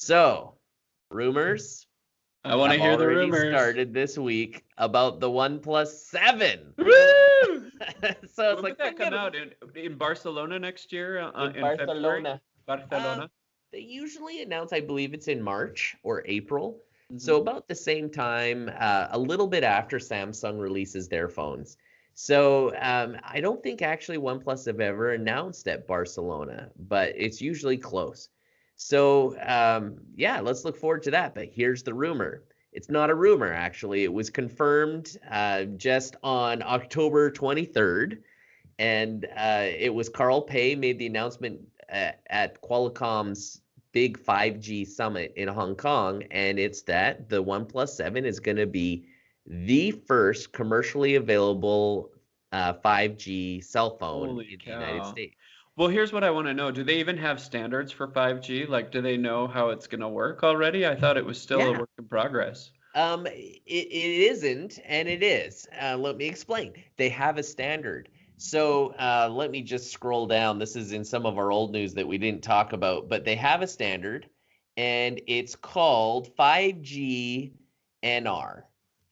So, rumors I want to have hear the already rumors. started this week about the OnePlus 7. Woo! So When would that come out? In Barcelona next year? in In February? Barcelona. Um, Barcelona? they usually announce, I believe it's in March or April. So Hmm. about the same time, a little bit after Samsung releases their phones. So I don't think actually OnePlus have ever announced at Barcelona, but it's usually close. So yeah, let's look forward to that. But here's the rumor. It's not a rumor, actually. It was confirmed just on October 23rd. And it was Carl Pei made the announcement at Qualcomm's big 5G summit in Hong Kong, and it's that the OnePlus 7 is going to be the first commercially available 5G cell phone Holy in the United cow. States. Well, here's what I want to know. Do they even have standards for 5G? Like, do they know how it's going to work already? I thought it was still a Yeah. work in progress. It isn't, and it is. Let me explain. They have a standard. So let me just scroll down. This is in some of our old news that we didn't talk about, but they have a standard, and it's called 5G NR,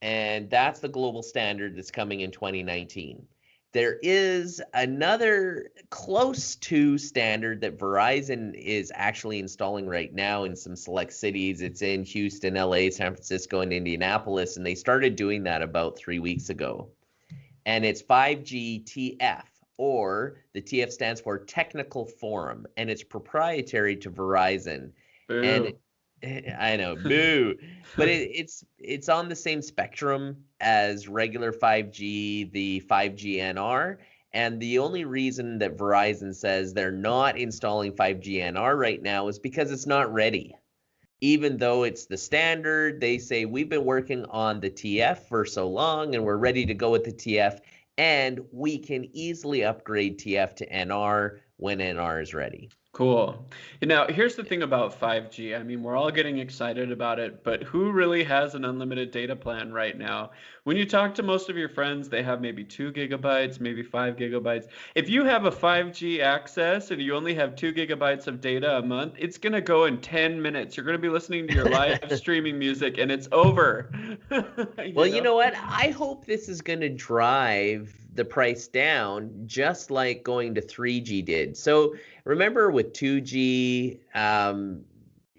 and that's the global standard that's coming in 2019. There is another close to standard that Verizon is actually installing right now in some select cities. It's in Houston, LA, San Francisco, and Indianapolis, and they started doing that about 3 weeks ago. And it's 5G TF, or the TF stands for Technical Forum, and it's proprietary to Verizon. And Boo. I know, boo. But it's on the same spectrum as regular 5G, the 5G NR. And the only reason that Verizon says they're not installing 5G NR right now is because it's not ready. Even though it's the standard, they say we've been working on the TF for so long and we're ready to go with the TF, and we can easily upgrade TF to NR when NR is ready. Cool. Now, here's the thing about 5G. I mean, we're all getting excited about it, but who really has an unlimited data plan right now? When you talk to most of your friends, they have maybe 2 gigabytes, maybe 5 gigabytes. If you have a 5G access and you only have 2 gigabytes of data a month, it's going to go in 10 minutes. You're going to be listening to your live streaming music and it's over. Well, You you know? know what? I hope this is going to drive the price down, just like going to 3G did. So remember with 2G,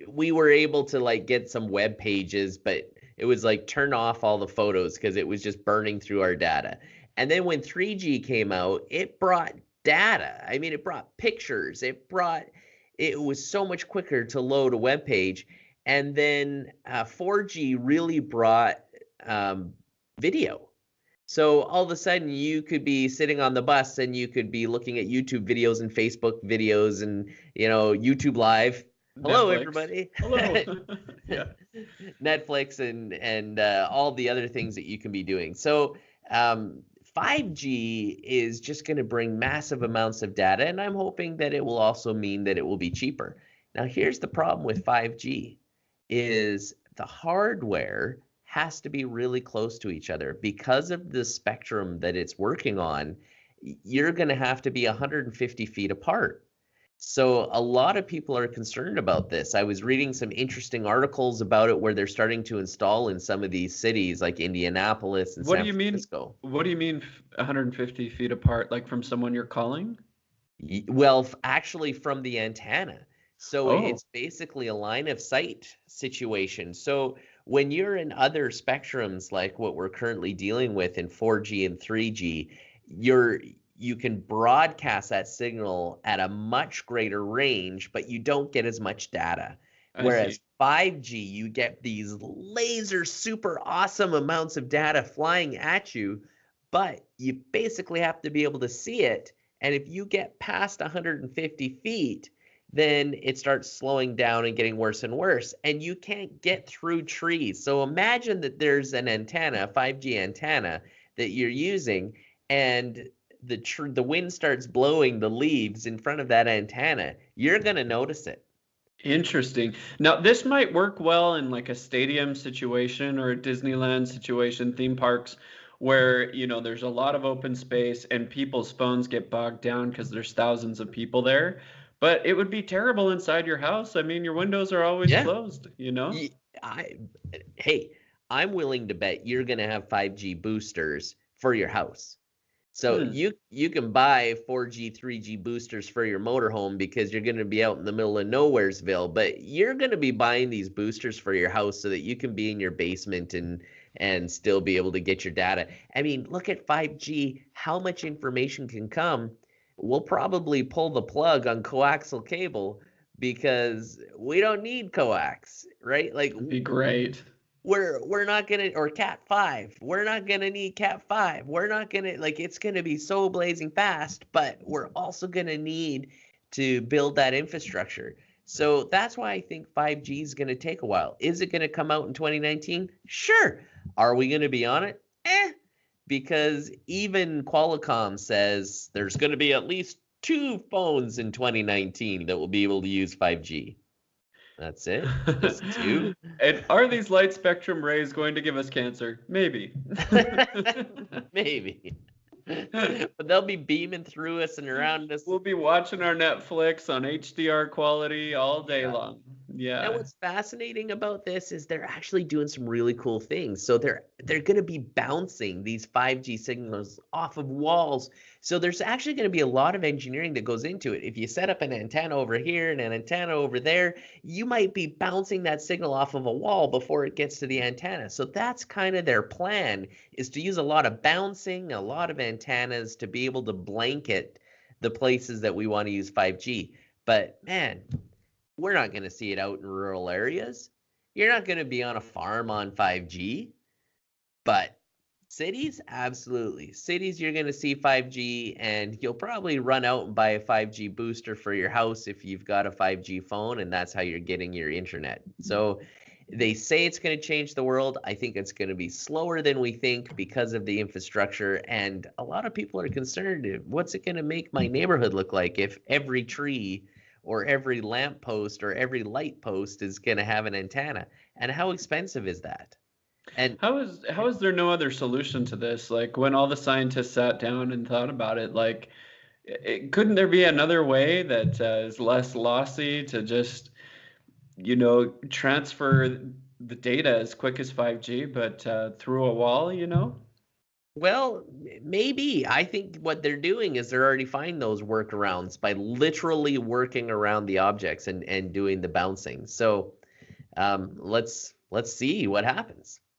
we were able to like get some web pages, but it was like turn off all the photos because it was just burning through our data. And then when 3G came out, it brought data. I mean, it brought pictures. It was so much quicker to load a web page. And then 4G really brought um, video. So all of a sudden, you could be sitting on the bus and you could be looking at YouTube videos and Facebook videos and YouTube Live. Hello, Netflix. everybody. Hello. Yeah. Netflix and all the other things that you can be doing. So 5G is just going to bring massive amounts of data, and I'm hoping that it will also mean that it will be cheaper. Now, here's the problem with 5G is the hardware has to be really close to each other because of the spectrum that it's working on. You're going to have to be 150 feet apart. So a lot of people are concerned about this. I was reading some interesting articles about it where they're starting to install in some of these cities like Indianapolis and What do San you mean? Francisco. What do you mean 150 feet apart, like from someone you're calling? Well, actually from the antenna. So Oh, it's basically a line of sight situation. So when you're in other spectrums like what we're currently dealing with in 4G and 3G, you can broadcast that signal at a much greater range, but you don't get as much data. I Whereas see. 5G, you get these laser super awesome amounts of data flying at you, but you basically have to be able to see it. And if you get past 150 feet, then it starts slowing down and getting worse and worse. And you can't get through trees. So imagine that there's an antenna, a 5G antenna that you're using, and the wind starts blowing the leaves in front of that antenna. You're going to notice it. Interesting. Now, this might work well in like a stadium situation or a Disneyland situation, theme parks, where, there's a lot of open space and people's phones get bogged down because there's thousands of people there. But it would be terrible inside your house. I mean, your windows are always Yeah. closed, you know? Ye- I, hey, I'm willing to bet you're going to have 5G boosters for your house. So Hmm. you can buy 4G, 3G boosters for your motorhome because you're going to be out in the middle of nowheresville, but you're going to be buying these boosters for your house so that you can be in your basement and still be able to get your data. I mean, look at 5G, how much information can come. We'll probably pull the plug on coaxial cable because we don't need coax, right? Like That'd be great. we're not gonna, or cat 5, we're not gonna need cat 5, we're not gonna, like, it's gonna be so blazing fast, but we're also gonna need to build that infrastructure. So that's why I think 5G is gonna take a while. Is it gonna come out in 2019? Sure. Are we gonna be on it? Because even Qualcomm says there's gonna be at least 2 phones in 2019 that will be able to use 5G. That's it, just 2. And are these light spectrum rays going to give us cancer? Maybe. Maybe. But they'll be beaming through us and around us. We'll be watching our Netflix on HDR quality all day Yeah. long. And Yeah. what's fascinating about this is they're actually doing some really cool things. So they're going to be bouncing these 5G signals off of walls. So there's actually going to be a lot of engineering that goes into it. If you set up an antenna over here and an antenna over there, you might be bouncing that signal off of a wall before it gets to the antenna. So that's kind of their plan, is to use a lot of bouncing, a lot of antennas to be able to blanket the places that we want to use 5G. But man, we're not going to see it out in rural areas. You're not going to be on a farm on 5G, but cities, absolutely. Cities, you're going to see 5G, and you'll probably run out and buy a 5G booster for your house if you've got a 5G phone, and that's how you're getting your internet. So they say it's going to change the world. I think it's going to be slower than we think because of the infrastructure, and a lot of people are concerned, what's it going to make my neighborhood look like if every tree or every lamp post or every light post is going to have an antenna? And how expensive is that? And How is there no other solution to this? Like when all the scientists sat down and thought about it, like couldn't there be another way that is less lossy to just, transfer the data as quick as 5G, but through a wall, you know? well, maybe. I think what they're doing is they're already finding those workarounds by literally working around the objects and doing the bouncing. So let's see what happens.